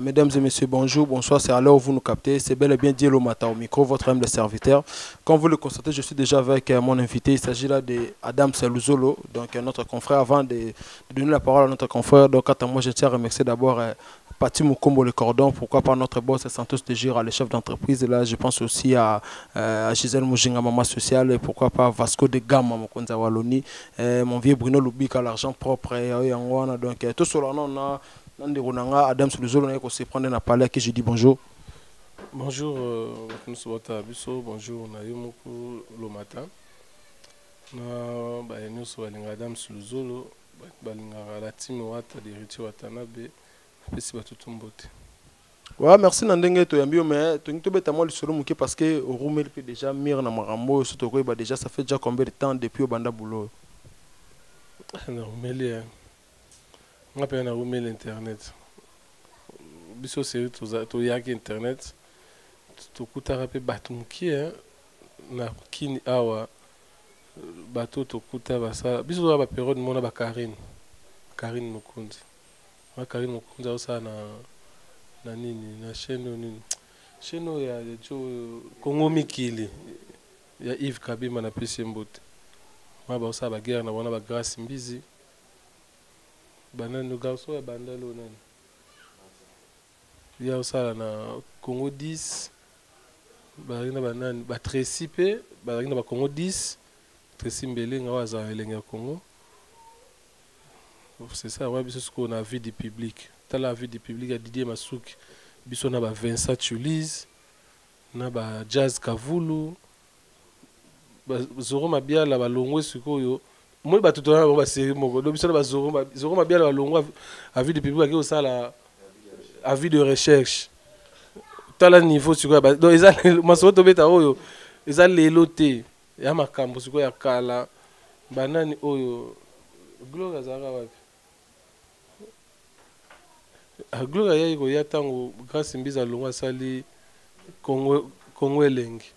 Mesdames et messieurs, bonjour, bonsoir, c'est à l'heure où vous nous captez. C'est bel et bien Dieu le matin au micro, votre humble serviteur. Comme vous le constatez, je suis déjà avec mon invité. Il s'agit là d'Adams Luzolo, donc notre confrère. Avant de donner la parole à notre confrère, donc à moi, je tiens à remercier d'abord Pati Mukombo le cordon, pourquoi pas notre boss Santos de Gire, le chef d'entreprise. Et là, je pense aussi à Gisèle Moujinga, maman sociale, et pourquoi pas Vasco de Gama, Mokonza Waloni, mon vieux Bruno Lubika, l'argent propre, et donc tout cela, on a. Adam Luzolo on se prendre na palais que je dis bonjour. Bonjour, bonjour Nayomoku le matin. Na ba nyuso balinga Adam Luzolo balinga la team wata de Richi Watanabe pesi batutumbote. Ouais, merci Nandenge to yambio mais to ngito beta moi lisolo muke parce que au Roumel peut déjà mire na marambo surtout ko ba déjà ça fait déjà combien de temps depuis au banda boulot. Na Roumel on appelle na Roumel internet. Biso série to yaki internet to kutara pe batu muke na kini awa bato to kuta basala biso ba période mona ba Karine Mukunzi. Ma Karine Mukunzi osa na nini na chaîne ya jo Congo Mikili ya Yves Kabima na pesi mbote. Ma ba osa ba guerre na bona ba Grâce Mbizi. Banano garçon ya bandalo nani. Il y a aussi na Congo 10 barina banani ba Tracy pe barina ba Congo 10 Tracy Mbelenga waza elenga Congo. C'est ça ouais biso qu'on a vu du public. T'as la vie du public à Didier Masuki biso na ba Vincent Chuliz na ba Jazz Kavulu ba Zoro Mabiala ba Longwe sikoyo moi ba tutona ba série moko do biso na ba Zoro Mabiala ba Longwe a vu du public qui au ça la avis de recherche tala niveau sur quoi donc ils ont maso to beta oyo ils ont leloté ya makambo sur quoi ya kala banani oyo gloire zara wapi a gloire ya iko ya tango Grâce Mbiza longwa sali Congo elengi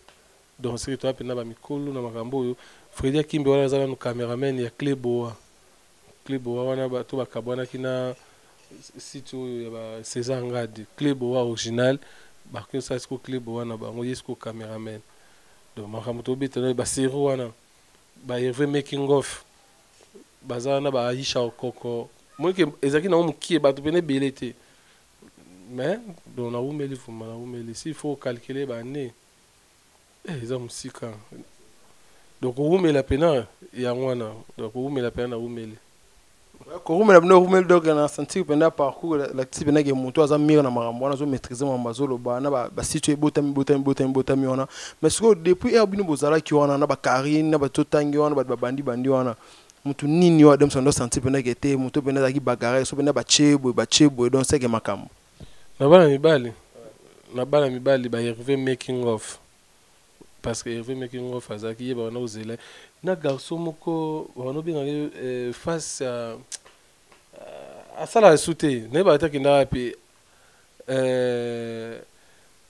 donc c'est toi pena ba mikolo na makambo oyo Fredi Kimbe wana zala no cameraman ya Cleboa wana ba to bakabwana kina site oyo ya César Ngadi Cleboa original barke ça est Cleboa na bango yesko cameraman donc makambo to beta ba série wana ba Hervé making of bazana ba Aisha Okoko moi que ezaki na mukie ba to pene belete mais donc na umeli fuma na umeli si faut calculer ba né eza musika donc umela pena ya ngwana donc umela pena na umeli Korumela bino Roumel donc na sentir pendant parcours l'actif na ge moto aza mire na marambo na zo maîtriser mambazolo ba na ba situé botami wana mais ce que depuis bino bozala ki wana na ba Karine na ba totangi wana ba bandi wana mutu nini wa dem sondo sentir pendant que était moto pendant za ki bagarre so pendant ba chebo donc c'est que makambo na bana mibali ba Hervé making of parce que Hervé making of azaki yeba na ozela na garçon moko wana binga face à ça la sauté ne ba ta kinda pe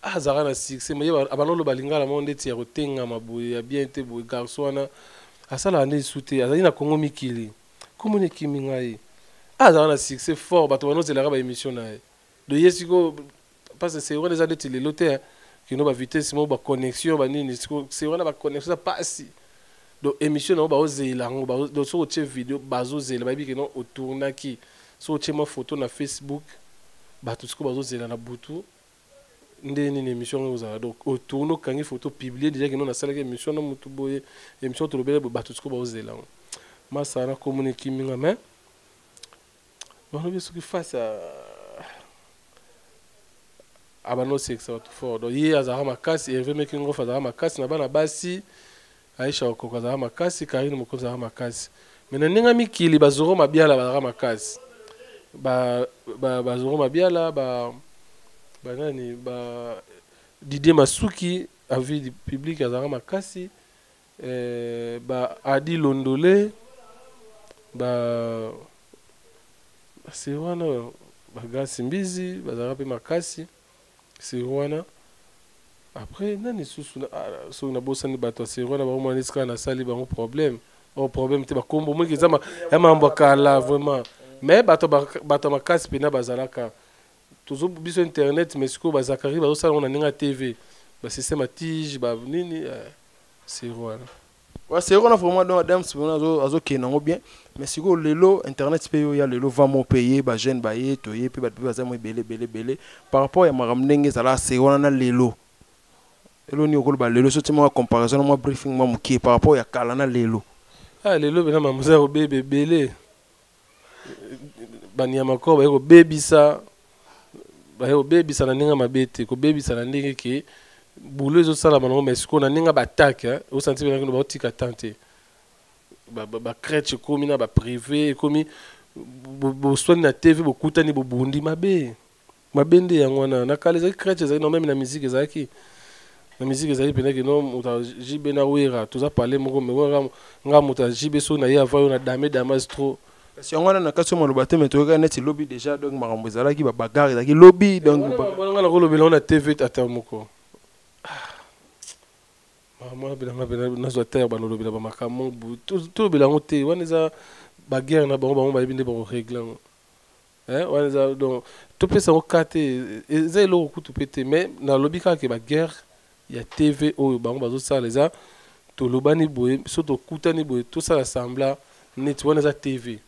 azara na succès mais abanolo balinga la monde ti rotenga maboye ya bien te boye garçon na asala na sauté azali na Congo Mikili comme ne kiminga yi azara na succès fort bato bano zela ba émission na de yesiko parce que c'est vrai déjà de téléloté qui no ba vitesse mo ba connexion ba nini c'est vrai ba connexion ça passe donc émission na ba ozela ngo ba do so che vidéo bazo zela ba bi que non autourna ki so che ma photo na Facebook ba tout ce que bazo zela na butu ndeni ni émission ngozala donc autourno kangi photo publier déjà que non na sala que émission na mutu boye émission to lobele ba tout ce que bazo zela ma ça na communiquer minga mais on a vu ce qui face à abano sexe tout fort donc hier azara makasi Hervé making of azara makasi na bana basi Aisha Okoko azara makasi Karine Mukunzi azara makasi mais na ninga mikili ba Zoro Mabiala bazara makasi ba Zoro Mabiala ba nani ba Didier Masuki avis du public azara makasi ba Adi Londolé ba c'est wana ba Grâce Mbizi bazara pe makasi c'est wana après nani susu so na bosani bato sero na bango manisika na sali bango problème au problème te bakombo moi kizama ya mambo kala vraiment mais bato makasi pena bazalaka toujours biso internet mais siko bazakari bazo sala on ninga TV ba système tige ba nini sero wana ouais c'est on a vraiment dans Adam azo kenango bien mais siko lelo internet paye ya lelo vraiment payer ba jeune ba ye to ye pe ba baza mo belé par rapport ya maramnenge zala c'est on na lelo lelo ni okolo ba lelo so tima comparaison moi briefing moi mukie par rapport ya kala na lelo lelo bena mamuza ko bebe belé banyama ko ba ko bebisa na ninga mabete ko bebisa na ndenge ke boulot ezo sala bango mais siko na ninga ba attaque au senti bena ko ba tika tante ba crèche komi na ba privé komi bo soin na TV bo kutani bo bundi mabe mabende yango na kala za crèche za no même na musique ezaki na musique ezali pena ke no muta jibe na wera toza parler moko mais nga muta jibe so na ya va na damas trop si on a na kaso mo lobate mais to ka net lobby déjà donc makambo ezala ki ba bagarre ezaki lobby donc nga na ko lobela na TV tata moko moi bena nazo terre ba lobela ba makambo tout bela ngote wana za ba guerre na bango ba binde ba régler wana za donc to pesa o kate ezelo ko tout pété mais na lobby ka ke ba guerre ya TV oyo bango bazo sala eza to lobani boye so to kutani boye tout ça sembla net wana za TV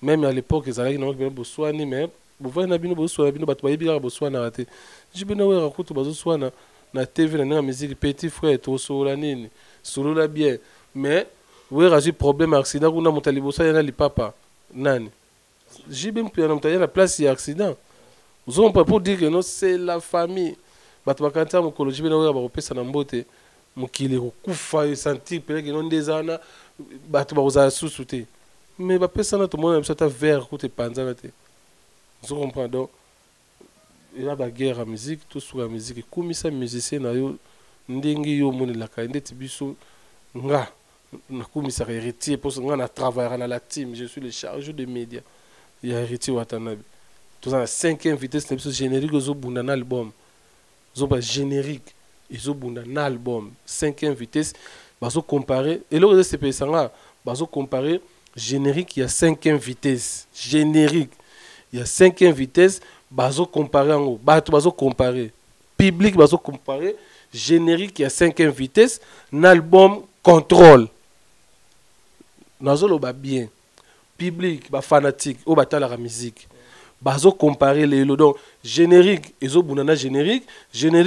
même à l'époque ils allaient non bien boswani mais bouvoi na bino boswani bino bato bayibi ka boswani raté jibina we rakutu bazoswana na TV na musique petit frère to sola nini solo bien mais we raji problème accident kuna mutali bosa na lipapa nani jibe mpi na mutali na place ya accident nous on pas pour dire que non c'est la famille bato bakanta mukolo jibina we ba kopesa na mbote mukile ko kufa sentir peut que non dezana bato baza susuté mais ba personne tout le monde ça vers côté panzana te vous comprenez donc il y a la guerre à musique tout sur la musique comme ça musicien na yo ndingi yo moni la ka ndeti biso nga na komisa héritier pour nga na travailler na la team je suis le chargé de médias il y a héritier watanabe tout ça 5e vitesse na biso générique zo bunda na album zo ba générique zo bunda na album 5e vitesse bazo comparer et le CP sanga bazo comparer générique il y a 5e vitesse générique il y a 5e vitesse bazo comparer en bazo comparer public bazo comparer générique il y a 5e vitesse l'album contrôle nazolo ba bien public ba fanatique au batala la musique bazo comparer les donc générique ezo bunana générique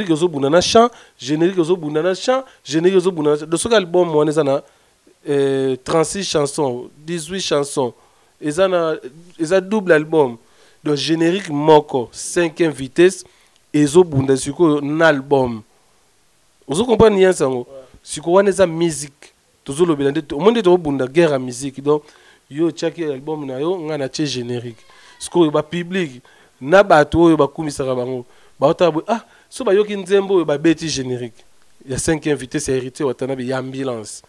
ezo bunana chant générique ezo bunana chant générique ezo bunana de ce album moi nezana 36 chansons, 18 chansons. Ils ont double album. Donc générique moko, 5e vitesse, ils ont un album. Vous comprenez ça? Si vous avez une musique, vous avez une guerre à musique. Donc, vous avez un album, vous avez un générique. Si vous avez un public, vous avez un générique. Ah, si vous avez un générique. Il y a 5e vitesse, c'est hérité, il y a ambulance.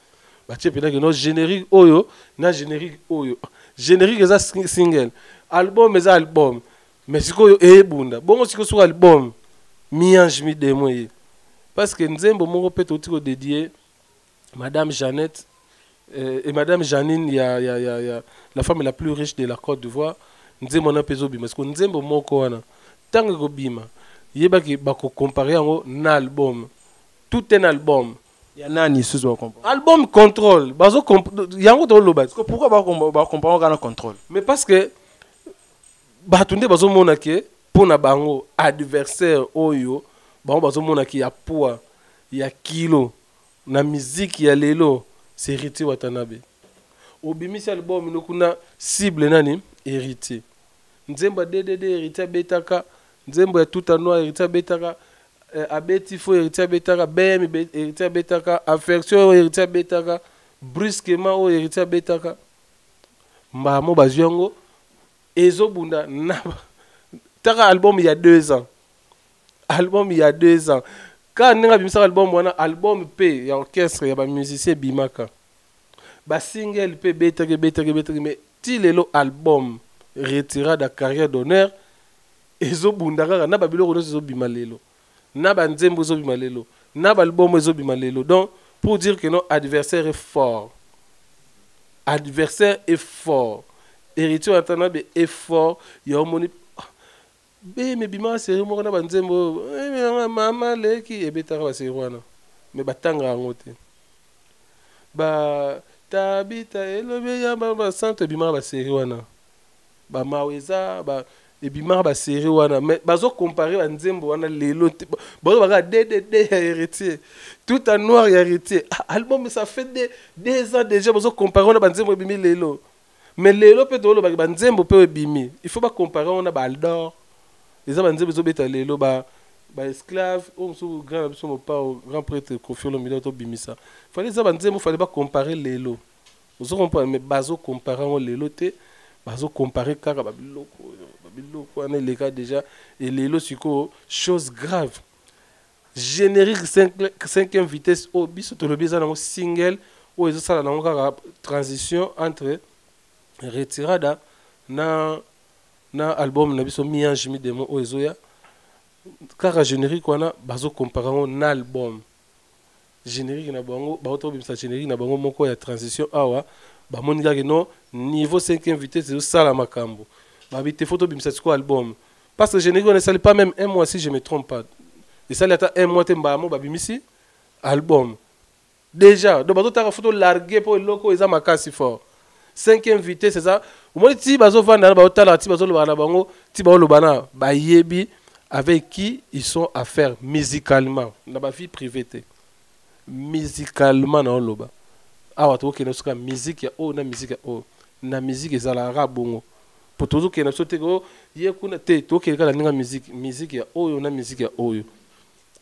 Batie pena que no générique oyo na générique oyo générique eza single album eza album mais siko oyo ebunda bongo siko sur album miange mi demo ye parce que nzembo moko pe to tiko dédié madame Jeannette et madame Janine ya la femme la plus riche de la Côte d'Ivoire nzembo na pezo bima parce que nzembo moko wana tango ko bima yeba ki bako comparer ngo na album tout un album. Il y a nani sous album contrôle bazo yango to loba pourquoi ba comparer na contrôle mais parce que batunde bazo mona ke pona bango adversaire oyo bazo mona ke ya poids ya kilo na musique ya lelo c'est héritier watanabe obimisi album nokuna cible nani héritier nzemba DDD héritier betaka nzembo ya tout en noir héritier betaka abeti fo héritier betaka bm héritier betaka affection héritier betaka brusquement o héritier betaka mbamo baziongo ezobunda na taka album il y a 2 ans album il y a 2 ans quand ninga bimisa album wana album P ya orchestre ya ba musicien bimaka ba single P betaka mais ti lelo album retiré da carrière d'honneur ezobunda kaka na babilo ko ezobima lelo na ba nzembo ezobima lelo na ba album ezobima lelo. Donc pour dire que notre adversaire est fort. Adversaire est fort. Héritier entendant est fort. Il y a un moni mais bima série mo na ba nzembo mama leki ebetaka ba série wana. Mais batanga ngote. Ba tabita elobe ya ba centre bima ba série wana. Ba maweza ba ebima ba série wana mais bazo comparer ba nzembo wana lelo bazo baka DDD ya héritier tout en noir ya héritier album ça fait des ans déjà bazo comparer wana ba nzembo ebimi lelo mais lelo peut to ba nzembo peut ebimi il faut pas comparer wana ba Aldor les ba nzembo zo beta lelo ba esclave on sou grand absolument pas grand prêtre Kofi Olomide to bimisa fallait za ba nzembo fallait pas comparer lelo vous comprenez mais bazo comparer wana lelo te bazo comparer kaka babiloko on est les cas déjà et les siko chose grave générique 5e vitesse au biso to le bisa na single ou eso sala na kaka transition entre retirada na album na biso miange mi demo o ezo ya kaka générique wana bazo comparer na album générique na bango ba auto bimisa générique na bango moko ya transition awa ba monika que non niveau 5e vitesse ezo sala makambo babité photo bimisa siko album parce que générique on ne sale pas même un mois si je me trompe pas et ça l'ata un mois temba mo babimisi album déjà donc bato ta photo largué pour loko eza makasi fort 5e vitesse c'est ça au moins ti bazo vanda ba otala ti bazo loba na bango ti ba loba na ba yebi avec qui ils sont à faire musicalement na ba vie privée musicalement na loba awa to ke no suka musique ya o na musique ya o na musique ezala bongo pour toujours que nous sommes hier qu'on était tout que la musique ya oyo na musique ya oyo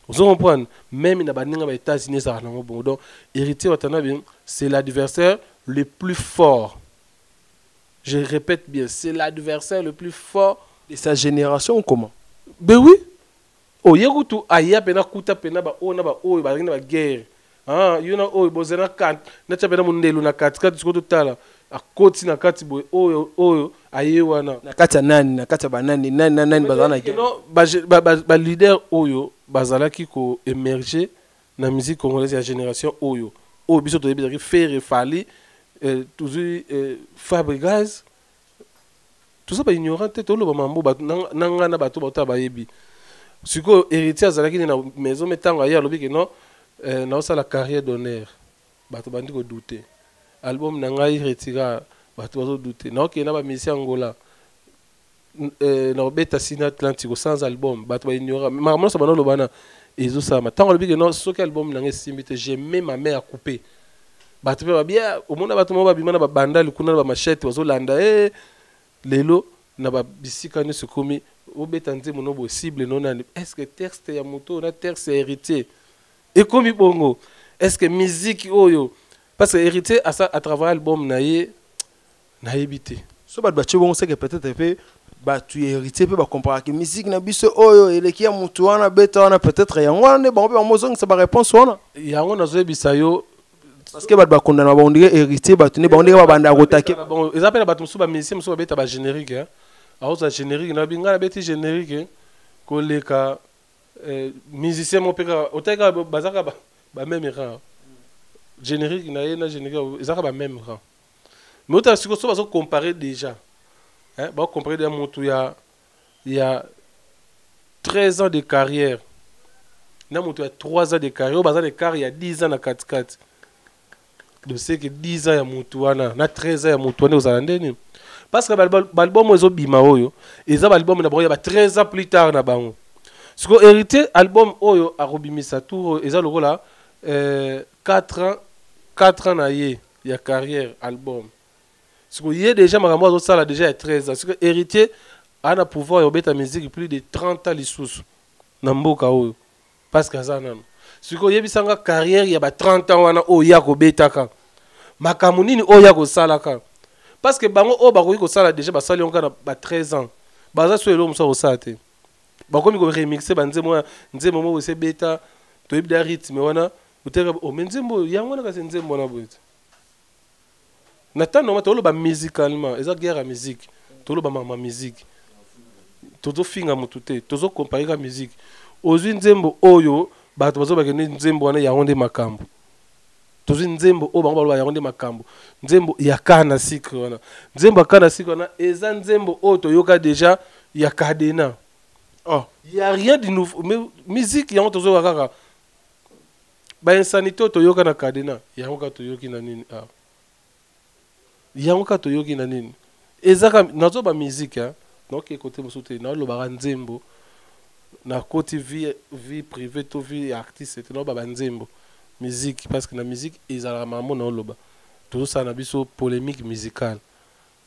vous comprenez même na baninga ba États-Unis ça na bon donc héritier Watanabe c'est l'adversaire le plus fort, je répète bien, c'est l'adversaire le plus fort de sa génération ou comment? Ben oui, oh yegutu aya pena kuta pena ba o na ba o ba na ba guerre you know o bozena kan na tshapena mundelu na katikati siko totala akoti na kati boy oyo aye wana na kati nani na kati banani nani bazana ke non ba leader oyo bazalaki ko émerger na musique congolaise ya génération oyo biso to yebizaki faire fali toujours Fabregas tout ça ba ignorant te to lo ba mambo ba nanga na bato ba ba yebi siko héritier azalaki na maison metango aye alobi ke non na ça la carrière d'honneur bato bandi ko douter album na ngai retira bato bazo douter na ok na ba mission Angola na beta sina Atlantique sans album bato ba ignora maman ça bana lo bana ezo sama tango lobi ke non soki album na ngai simbite j'ai même ma mère à couper bato ba bien au monde bato mo ba bimana ba bandali kuna ba machette bazo landa lelo na ba bisika ne se komi obeta nzemo no possible non na est-ce que texte ya moto na texte héritier et comme bongo est-ce que musique oyo parce que héritier à ça à travers album naie bité so ba bache bongo c'est que peut-être pe ba tu héritier pe ba comparer que musique na biso oyo eleki ya mutu wana beta wana peut-être ya ngwana bon pe mozong ça ba réponse wana ya ngona zo bisayo parce que ba kondana ba ondire héritier ba tuni ba ondire ba banda kotake bon ils appellent ba musu ba musicien musu ba beta ba générique hein alors ça générique na binga na beti générique ko leka musicien mon peka oteka bazaka ba même rang générique na générique ezaka ba même rang mais autant si ko so comparer déjà hein ba comparer des montu il y a 13 ans de carrière na montu il y a 3 ans de carrière au bazar de carrière il y a 10 ans na 4 de ce que 10 ans ya montu wana na 13 ans ya montu wana ozalandeni parce que l'album ozo bima oyo eza album na boya ba 13 ans plus tard na bango siko hérité album oyo a robimisa tour eza lokola 4 ans na ye ya carrière album siko yé déjà makambo azo sala déjà ya 13 ans siko héritier ana pouvoir yobeta musique plus de 30 ans lisusu na mboka oyo parce que ça nano siko yebisanga carrière ya ba 30 ans wana oyo ya kobetaka makambo nini oyo ya kosalaka parce que bango o bakoki kosala déjà basali onka na ba 13 ans baza so elo musa kosala te bakomi ko remixer banzemo nzemo mo se beta to yebida rythme wana uteka o menzembo yango na kasi nzembo na boite na tano mata oloba musicalement eza guerre à musique to loba mama musique tozo finga mutu te tozo comparer ka musique ozwi nzembo oyo bato bazobakende nzembo wana yango nde makambo tozwi nzembo oyo bango baloba yango nde makambo nzembo ya kana sikre wana nzembo ya kana sikre wana eza nzembo oyo toyoka deja ya Cadena. Oh. Il y a rien de nouveau mais musique yango tozoka kaka ba insanité toyoka na Cadena yango ka toyoki na nini yango ka toyoki na nini ezaka nazo ba musique hein donc écoutez mosuté na lobaka nzembo na côté vie privée to vie artiste c'est no ba nzembo musique parce que la musique ezala mamo na loba tout ça na biso polémique musicale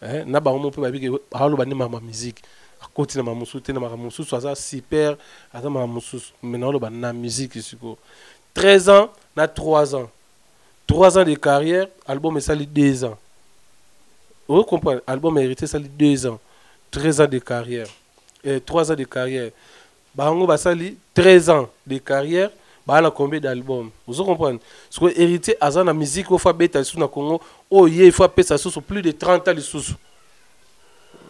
hein na ba mo pe ba biki halo ba ni mama musique à côté na mamusu te na mamusu ça super ata mamusu mais na loba na musique siko 13 ans na 3 ans 3 ans de carrière album ça les 2 ans vous comprenez album hérité ça les 2 ans 13 ans de carrière et 3 ans de carrière bango ba sali 13 ans de carrière bah la combien d'albums vous comprenez ce que hérité azan la musique au fois beta sous na Congo oh il faut payer ça sur plus de 30 ans les sous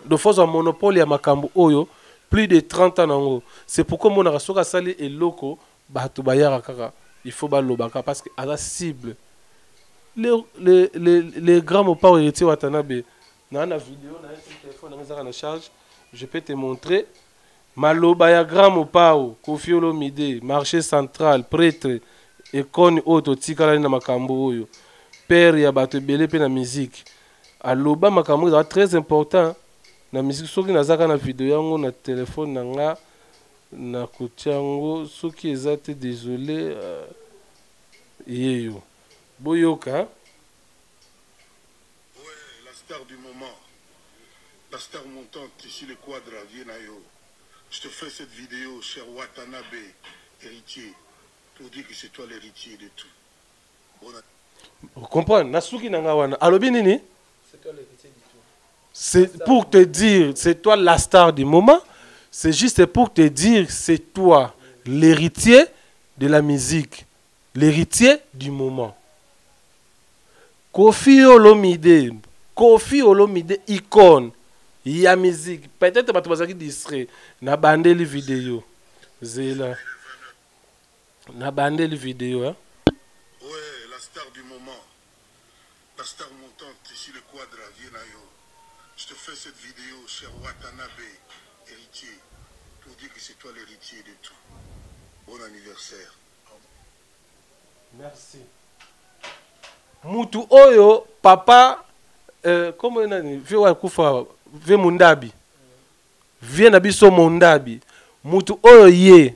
de force un monopole ya makambo oyo plus de 30 ans nango c'est pourquoi mon rasoka sali et loco bato bayara kaka il faut ba lobaka parce que à la cible les grands mots héritier Watanabe na vidéo na téléphone na charge je peux te montrer Maloba ya grand mopao Koffi Olomide marché central prêtre ekoni oto tikala na makambo oyo père ya bato belé pe na musique aloba makambo za très important na musique soki nazaka na vidéo yango na téléphone nanga na kutiango soki ezate désolé yeyo boyoka ouais la star du moment la star montante ici le quadra Viennayo. Je te fais cette vidéo, cher Watanabe, héritier, pour dire que c'est toi l'héritier de tout. Bon... Vous comprenez? Nasuki Nangawana. Alobi nini? C'est toi l'héritier de tout. C'est pour te dire, c'est toi la star du moment. C'est juste pour te dire, c'est toi l'héritier de la musique. L'héritier du moment. Koffi Olomide, icône. Il y a musique. Peut-être que tu vas distrait. Na bandé les vidéos. Zéla. Na bandé les vidéos. Hein? Ouais, la star du moment. La star montante ici le quadra Viennayo. Je te fais cette vidéo, cher Watanabe, héritier, pour dire que c'est toi l'héritier de tout. Bon anniversaire. Merci. Mutu Oyo, papa, comment on a dit? Ve Mundabi. Viens na biso Mundabi. Mutu Oyo ye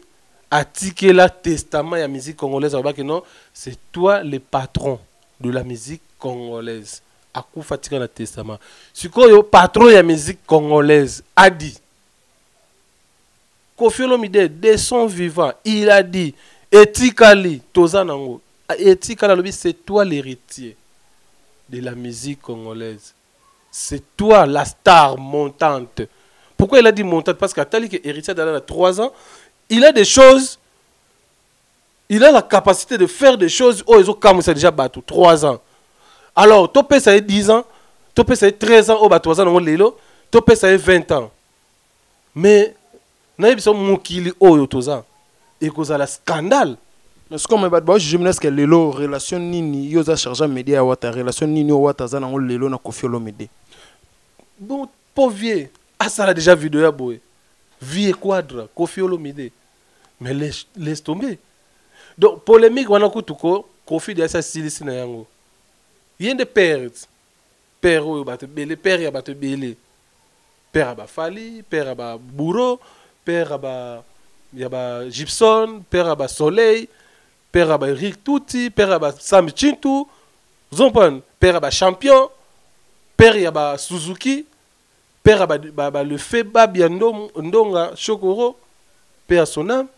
atike la testament ya musique congolaise. Non, c'est toi le patron de la musique congolaise. Akufa tika na testament. Sikoyo patron ya musique congolaise a dit. Koffi Olomide de son vivant, il a dit etikali tozanango. Etikali c'est toi l'héritier de la musique congolaise. C'est toi la star montante. Pourquoi il a dit montante? Parce qu'à tel que héritier d'Alain a 3 ans, il a des choses, il a la capacité de faire des choses. Oh, ils ont commencé déjà battu 3 ans. Alors, tu peux ça 10 ans, tu peux ça 13 ans, oh, bah 3 ans, tu peux ça 20 ans. Mais, n'a pas mokili oh, yo toza. Et cause à la scandale. Est-ce qu'on m'a dit je me laisse que lelo relation nini yoza chargé média wata relation nini wata za nango lelo na Koffi Olomide. Bon pauvre vieux, ah ça l'a déjà vidéo ya boy. Vieux quadra Koffi Olomide. Mais laisse tomber. Donc polémique wana kutuko Koffi de sa styliste na yango. Yende de père oyo bato belé père ya bato belé. Père aba Fali, père aba Bourreau, père aba yaba Gibson, père aba Soleil. Père Abba Eric Touti, Père Abba Sam Chintu, Zompon, Père Abba Champion, Père Abba Suzuki, Père Abba le Feba Biando Ndonga Chokoro, Père Sonam,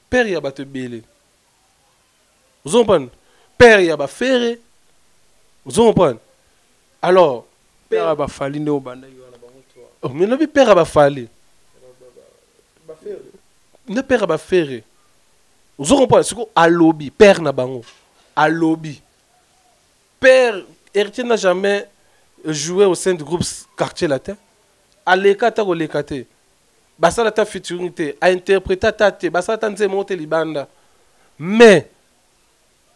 Père Abba Tebele. Zompon, Père Abba Ferré, Zompon. Alors, Père Abba Fali ne obanda yo na bango toi. Oh, mais non, Père Abba Fali. Ne Père Abba Ferré. Vous comprenez ce que à lobby père na bango à lobby père héritier n'a jamais joué au sein du groupe Quartier Latin à l'écata ou l'écaté basala ta featuring te a interpréter ta te basala ta nzemo te libanda mais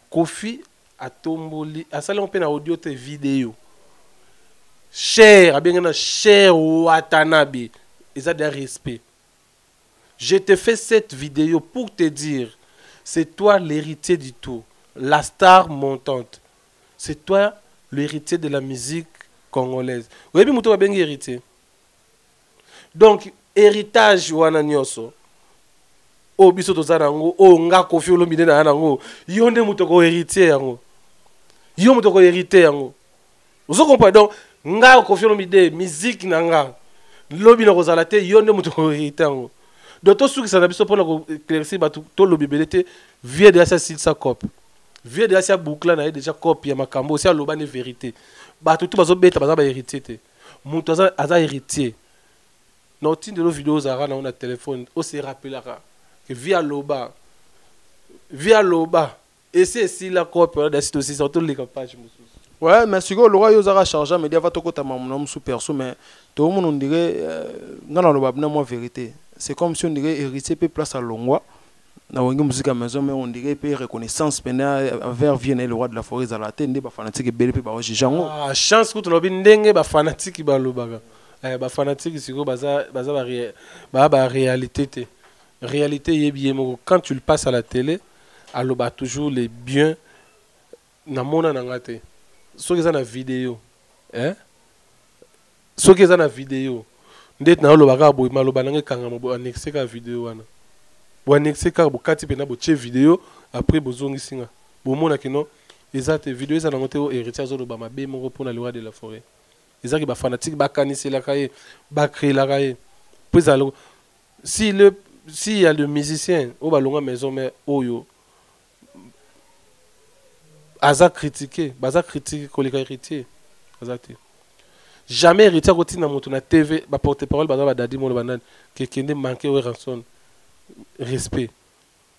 Kofi a tomboli asala on pe na audio te vidéo cher a bien cher Watanabe ils ont des respect. Je te fais cette vidéo pour te dire c'est toi l'héritier du tout, la star montante. C'est toi l'héritier de la musique congolaise. Vous avez vu bien héritier. Donc héritage wana nyoso. O biso tozana ngo o nga Kofi Olomide na nango. Yo nde muto ko héritier yango. Yo muto ko héritier yango. Vous comprenez donc nga Kofi Olomide musique na nga. Lobi na kozala te yo nde muto ko héritier yango. Donc tout ce qui s'en a besoin pour nous éclaircir tout le bibélité vient de ça sa copie. Vient de ça boucle là déjà copie ma cambo c'est loba ne vérité. Ba tout bazo beta baza ba héritier te. Muto aza héritier. Non tin de nos vidéos zara na on a téléphone, on se rappellera que via loba et c'est si la copie là c'est aussi sur toutes les pages. Ouais, mais si le roi Yozara chargé, mais il y a pas de côté mon sous perso, mais tout le monde on dirait non non le babna moi vérité. C'est comme si on dirait héritier peut place à Longwa. Dans une musique à maison, mais on dirait peut reconnaissance vers Vienne le roi de la forêt à la tête, des fanatiques belé peut pas Jango. Ah chance que tu l'as bien dengue ba fanatique ba lobaga. Ba fanatique c'est que baza réalité te. Réalité y est bien quand tu le passes à la télé, aloba toujours les biens na mona nangate. Ceux qui ont la vidéo, hein? Ceux qui ont la vidéo. Ndet na aloba boy maloba nange kanga mo annexer ka vidéo wana. Bo annexer ka bo kati pena bo che vidéo après bo zongi singa. Bo mona ke non ezate vidéo eza na ngote o héritier zo loba mabe moko pona le roi de la forêt. Ezaki ba fanatique ba kanisi la kaye ba créer la kaye. Puis alors si y a le musicien au balonga maison mais oyo aza critiqué baza critiqué koleka héritier azate. Jamais héritier côté na moto na TV ba porte-parole ba dadi mo banane que kende manquer au rançon respect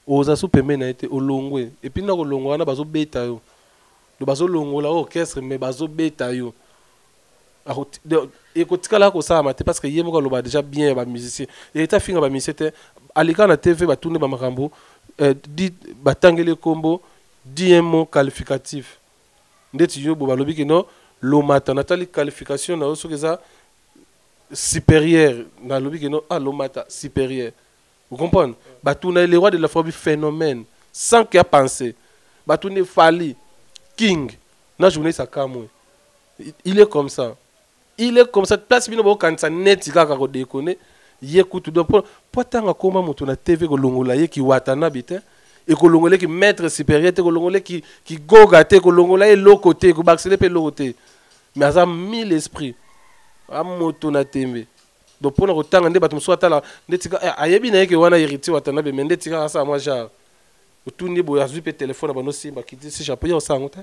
oza sous pembe na été olongwe et puis na kolongwa na bazo beta yo do bazo longola orchestre mais bazo beta yo et kotikala ko ça mate parce que yemo ko loba déjà bien ba musicien et ta finga ba musicien alika na TV ba tourner ba makambo dit ba tangele combo dit un mot qualificatif ndeti yo bo balobi que non l'omata natali qualification na oso keza supérieur na lobi que non ah l'omata supérieur vous comprenez batuna les rois de la forêt phénomène sans qu'il a pensé batuna fali king na journée ça kamwe il est comme ça place bino bo kanisa net kaka ko déconner yekutu donc pour tanga koma moto na TV ko longola ye ki Watanabe te et ko longola ki maître supérieur te ko longola ki goga te ko longola e lokote ko baxele pe lokote mais aza mille esprit a moto na tembe donc pour na tanga nde batum soit la ndetika ayebi na yeke wana héritier Watanabe mais ndetika asa moi genre otundi bo azu pe téléphone ba no simba kiti si chapeau yo sango te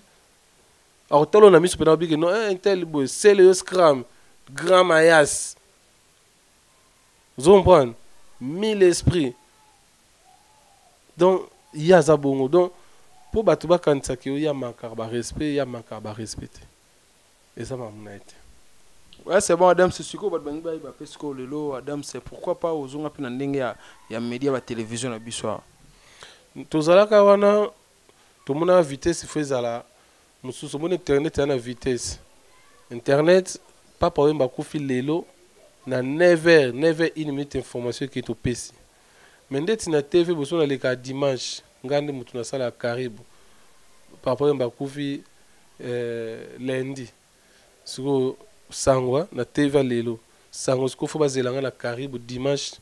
alors tolo na miso pe na bi que non un tel boy c'est le scram grand mayas vous comprenez mille esprits donc il y a ça bongo donc pour batuba kanisa ki ya makarba respect ya makarba respecter et ça m'a été. Ouais, c'est bon, Adam, c'est ce que Adam, c'est pourquoi pas aux gens qui ont des médias, la télévision, la bissoire. Tout ça, quand tout le monde a vitesse, il fait ça. Nous sommes Internet à la vitesse. Internet, pas pour un bakou fil l'élo, na never une minute d'information qui est au PC. Mais dès que na TV, vous avez les cas dimanche, ngande mutuna sala karibu. Par rapport à un bakou fil lundi. Sur Sangwa, na TV Lelo. Sangwa, ce qu'il faut baser la Caribe dimanche,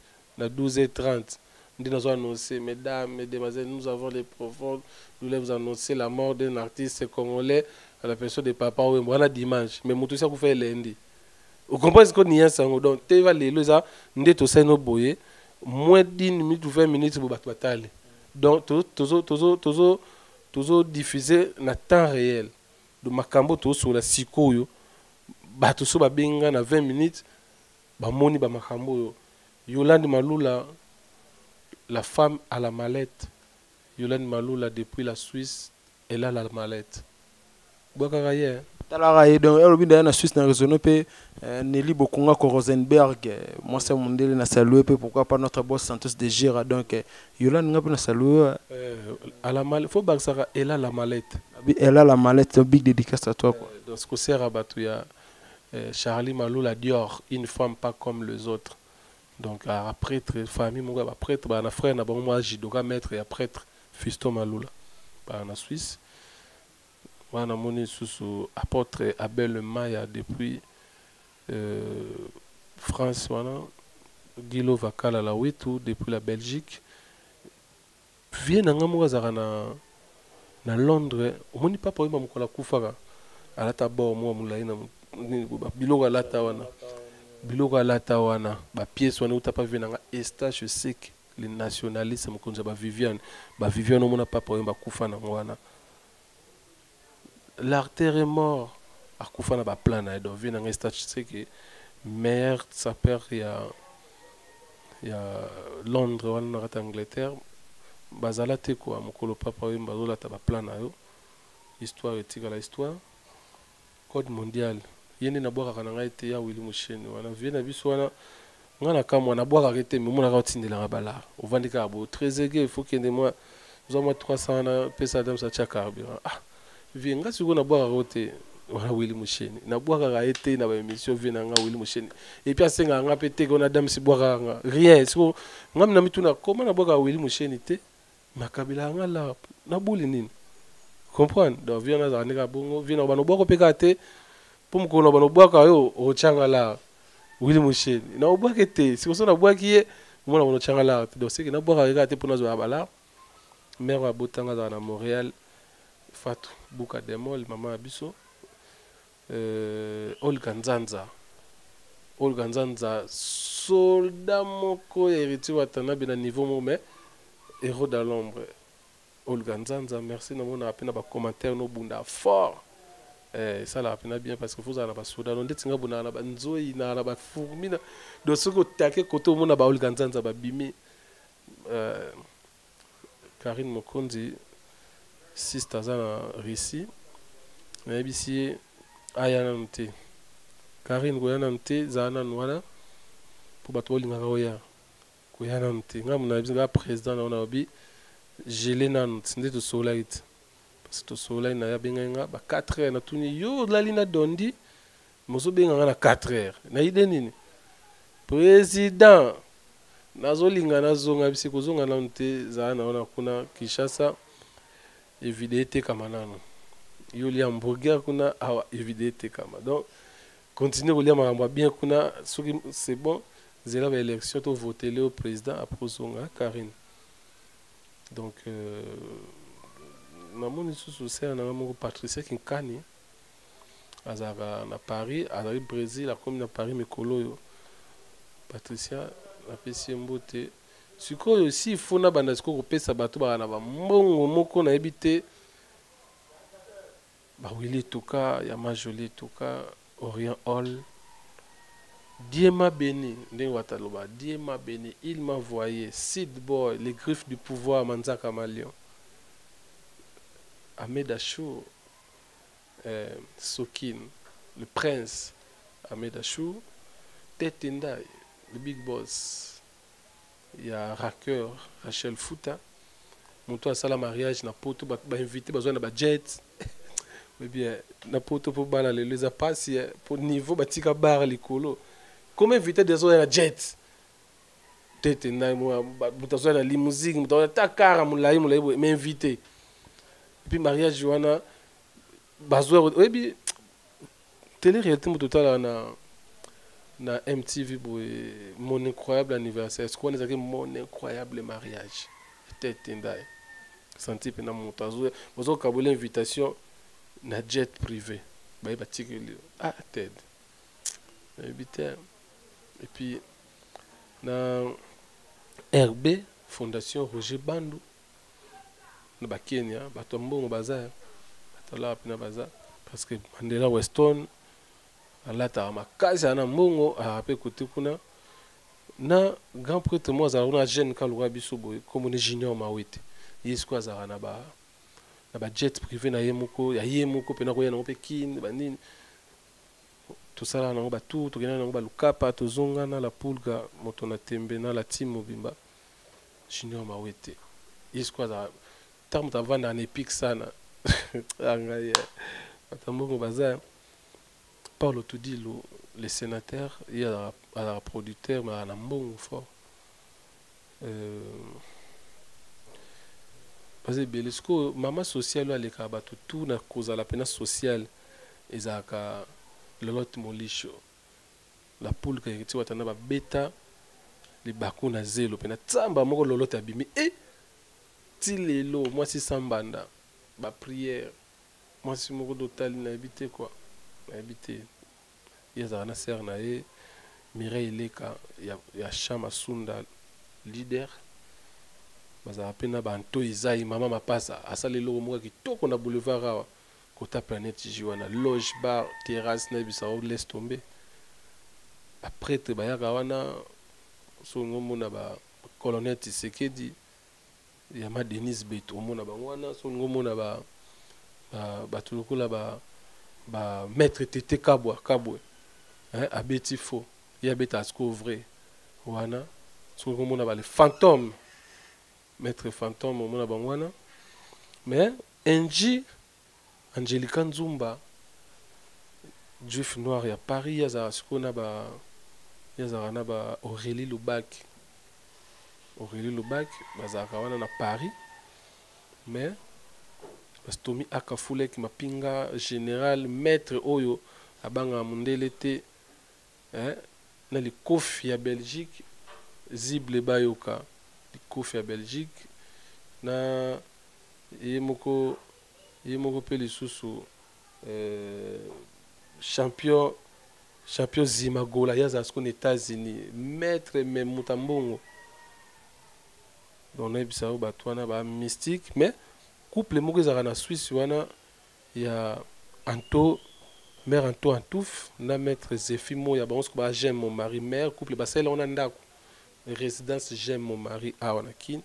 à 12h30. Nous avons annoncé, mesdames, mesdemoiselles, nous avons les profondes. Nous voulons vous annoncer la mort d'un artiste congolais à la personne de Papa Ouembouana dimanche. Mais nous avons fait lundi. Vous comprenez ce qu'on y a Sangwa? Donc, TV Lelo, nous avons boyé. Moins d'1 minute ou 20 minutes pour battre bataille. Donc, toujours diffusé dans temps réel. De Makambo, tout sur la Sikoyo. Bato so babenga na 20 minutes bamoni ba makambo yo Yolande Malula la femme à la mallette Yolande Malula depuis la Suisse elle a la mallette Bokaraye Talara et donc elle obinde na Suisse na raisonné pe Nelly Bokunga ko Rosenberg moi c'est mon délai na saluer pe pourquoi pas notre boss Santos de Gira donc Yolande nga pe na saluer à la mallette faut que elle a la mallette. Elle a la mallette, big dédicace à toi quoi. Donc ce que c'est Rabatouya Charlie Malou la Dior, une femme pas comme les autres. Donc à prêtre famille mon gars prêtre ba na frère na bon moi jidoka maître et prêtre Fiston Malou là ba na Suisse. Wana moni sous apôtre Abel Maya depuis France wana Guilo Vakala la Witu depuis la Belgique. Vient nga mo zara na Londres omoni papa oyeba mokola kufaka alata bo mo mulai na biloko alata wana ba pièce wana utapa vient nga Estache sec les nationalistes mokonza ba Viviane omona papa oyeba kufa na wana. L'artère est mort à Koufana ba plan na do vient en Estache sec meilleur sapeur il y a Londres wana na Angleterre bazala te quoi mokolo papa oyeba bazola ta ba plan na yo histoire etika la histoire code mondial yene na bwaka kana ngai te ya Willy Musheni wana vie na biso wana ngana kamwa na bwaka rete mais mona ka tindela ngabala ovandika bo trésege il faut que moi nous avons 300 na pesa dam sa cha carburant ah vie nga siko na bwaka rote wana Willy Musheni na bwaka ka ete na ba émission vie na nga Willy Musheni et puis asenga nga pete ko na dam si bwaka nga rien siko ngam na mituna comment na bwaka Willy Musheni te makabila nga la na buli nini comprendre donc vie na za ndika bongo vie na bano bwako peka te pour me connaître bano bwaka yo o changa la Willy Musheni na bwaka te siko so na bwaka ye mona bano changa la donc c'est que na bwaka ka te pour na zo abala mère wa botanga za na Montréal Fatou Buka Demol maman Abiso Olga Nzanza soldat moko héritier watana bina niveau mo mais héros dans l'ombre Olga Nzanza merci na mona apena ba commentaire no bunda fort ça la apena bien parce que faut za na ba soda no ndetinga buna na ba nzoi na ba fourmina do soko take koto mona ba Olga Nzanza ba bimi Karine Mokonzi sister na Russie na bisi ayana nte Karine goyana nte zana nwana pour bato linga oya goyana nte ngamuna bisinga président na obi gelé nan tsinde to solait parce que to solait na ya benga ba 4 heures na tuni yo la lina dondi mozo benga na 4 heures na ide nini président nazolinga nazonga bisi kozonga na nte zana ona kuna Kinshasa évidé kama nano yo li hamburger kuna awa évidé kama donc continuer kolia makambo bien kuna c'est bon zela ba élection to voter le président après zonga Karine donc na moni sous c'est na mo Patricia Kinkani azaka na Paris azali Brésil a comme na Paris mikolo yo Patricia la pesi mbote sikoyo si fona banda siko kopesa bato ba na ba mbongo moko na ebite ba Willy Tuka ya Majoli Tuka Orient Hall Diema Beni ndenge wataloba Diema Beni il m'a envoyé Sid Boy les griffes du pouvoir Manzaka Malion Ahmed Achou Sokin le prince Ahmed Achou Tetenda le big boss il y a Racker Rachel Fouta monto à sala mariage na poto ba invité besoin na ba jet mais bien na poto pour bana les apasi pour niveau batika bar likolo comment inviter des autres na jet tete na moi mutazo na limousine mutazo ta car mulai mais invité et puis mariage wana bazo et puis télé réalité total na MTV mon incroyable anniversaire ce qu'on est mon incroyable mariage tete ndai senti pena montazo bozo kabole invitation na jet privé ba batikeli ah ted invité et puis na RB Fondation Roger Bandu na ba Kenya bato mbongo baza batala pena baza parce que Mandela Weston alata makasi ana mbongo ape côté kuna na grand prêtre moi za una jeune kaluka biso boy comme ne junior mawete yesko za na ba na ba jet privé na yemoko ya yemoko pena ko ya na Pekin ba nini tout ça là na ba tout to gena na ba lukapa to zonga na la pulga moto na tembe na la team mobimba Junior Mawete iskwa za tamu tavanda na epic sana anga ya matambo baza Paulo Tudilo le sénateur il y a la producteur mais na mbongo fort parce que Belisco mama social aleka bato tout na cause la pena sociale ezaka lolote molisho la poule ka yeti watana ba beta li baku na zelo pena tsamba moko lolote abimi ti lelo moi si sambanda ba prière moi si moko d'hôtel na habité quoi na habité yeza na ser na e Mireille Leka ya Chama Sunda leader baza pena banto izai mama mapasa asale lo moko kitoko na boulevard awa kota planète jiwana loge bar terrasse na bisa o laisse tomber après te bayaka wana so ngomona ba colonel Tshisekedi ya ma Denise Beto mona bangwana so ngomona ba tulukula ba maître Tete Kabwe abeti faux ya beta asko vrai wana so ngomona ba les fantômes maître fantôme mona bangwana mais NJ Angelica Nzumba juif noir ya Paris yaza sikona ba yaza na ba Aurélie Lubak bazaka wana na Paris mais bastomi akafulek mapinga général maître oyo abanga mundele te na likofi ya Belgique zible bayoka likofi ya Belgique na yemoko pe lisusu champion Zimagola yaza aux États-Unis maître Memutambongo donc na bisa batwana ba mystique mais couple moko ezaka na Suisse wana ya mère Anto Antouf na maître Zefimo ya bango ba j'aime mon mari mère couple basela on ndako résidence j'aime mon mari a wana kin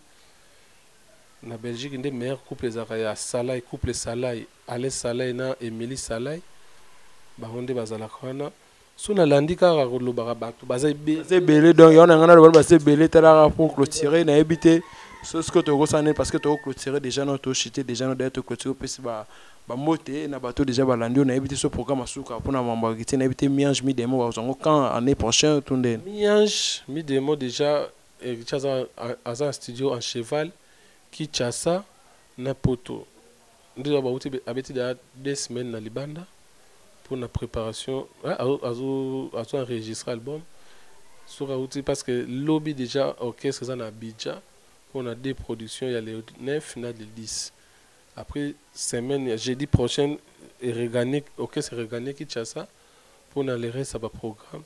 na Belgique nde meilleur couple ezaka ya Salai couple Salai Alain Salai na Émilie Salai bango nde bazalaka wana so na landi kaka kolobaka bato baza ebele donc yana ngana lo baza ebele talaka pour clôturer na ebité so ce que tu ressens parce que tu as clôturé déjà notre chité déjà notre d'être clôturé puis ba moté na bato déjà balandi na ebité ce programme asuka pour na mamba kiti na ebité miange mi demo bazongo quand année prochaine tout nde miange mi demo déjà à un studio en cheval qui chassa na poto ndio ba uti abeti da 2 semaines na libanda pour la préparation azo enregistrer album sur outil parce que lobby déjà orchestre ça na Abidjan on a des productions il y a le 9 na le 10 après semaine jeudi prochain et regagner orchestre regagner qui chassa pour na le reste ba programme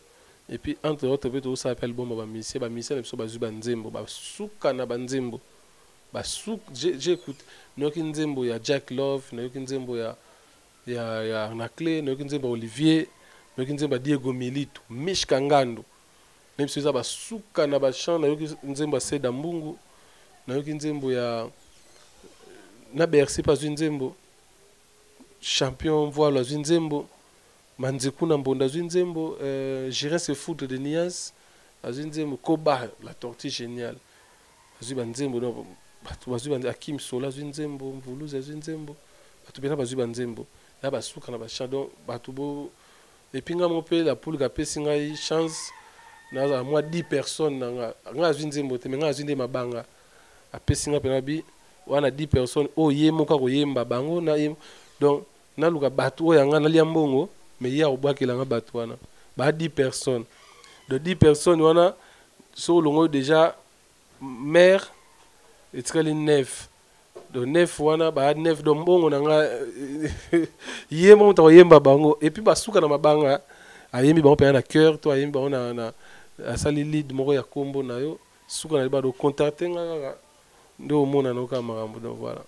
et puis entre autres peut ça appelle bon ba musicien biso ba zuba nzembo ba suka na banzembo ba suk j'écoute noki nzembo ya Jack Love noki nzembo ya Nacle noki nzembo Olivier noki nzembo Diego Milito Mish Kangando même si ça ba suka na ba chant noki nzembo Seda Mbungu noki nzembo ya na Bercy pas nzembo champion voilà nzembo Manzekuna Mbonda nzembo Jirin se foudre de Nias nzembo Koba la tortue géniale azuba nzembo no batu bazuba Akim Sola nzembo Mvuluza nzembo batu bena bazuba nzembo ya basuka na bachado batu bo epinga mo pe la poule kapesi ngai chance na moi 10 personnes nga nzembo te nga nzinde mabanga apesi nga pena bi wana 10 personnes o yemo ka ko yemba bango na yem donc na luka batu o yanga na liambongo mais ya obwakela nga batu wana ba 10 personnes de 10 personnes wana so longo déjà mère etikali 9 de 9 wana ba 9 do mbongo nanga yemo mutako yemba bango et puis basuka na mabanga ayembi bango pe na cœur to ayembi bango na asali lead moko ya kombo na yo suka na ba do contacter nga ndo mona no kamera donc voilà.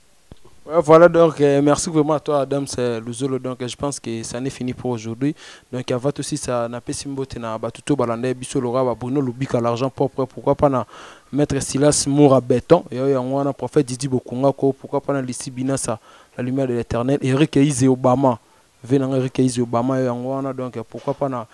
Ouais, voilà, donc merci vraiment à toi Adam Luzolo, donc je pense que ça n'est fini pour aujourd'hui. Donc avant aussi ça n'a pas simboté na batuto balande biso lora Bruno Lubika l'argent propre, pourquoi pas na maître Silas Moura béton et on a prophète Didi Bokunga ko pourquoi pas na Lissi Binasa la lumière de l'éternel. Eric Eise Obama. Venant Eric Eise Obama et Angwana, donc pourquoi pas na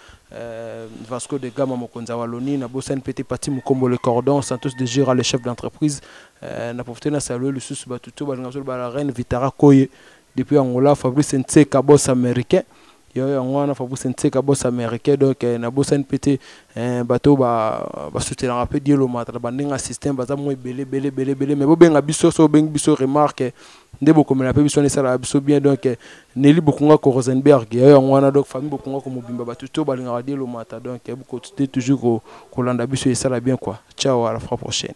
Vasco de Gama Mokonza Waloni, na Bossen Petit Pati Mukombo le Cordon, Santos de Gira, les chefs d'entreprise, na profité na saluer le sous Batuto, la reine Vitara Koye, depuis Angola, Fabrice Ntseka, boss américain. Angwana Fabrice Ntseka, boss américain, donc na Bossen Petit bateau soutenir un peu dielo matra, banding un système, bazamo belé, mais bon, ben abisso, so ben bisso remarque. Ndebo comme la pébition ça la biso bien donc Nelly Bokunga ko Rosenberg ya ngwana donc famille Bokunga ko mobimba batuto balinga radio lo mata donc beaucoup toujours ko landa biso ça la bien quoi. Ciao, à la fois prochaine.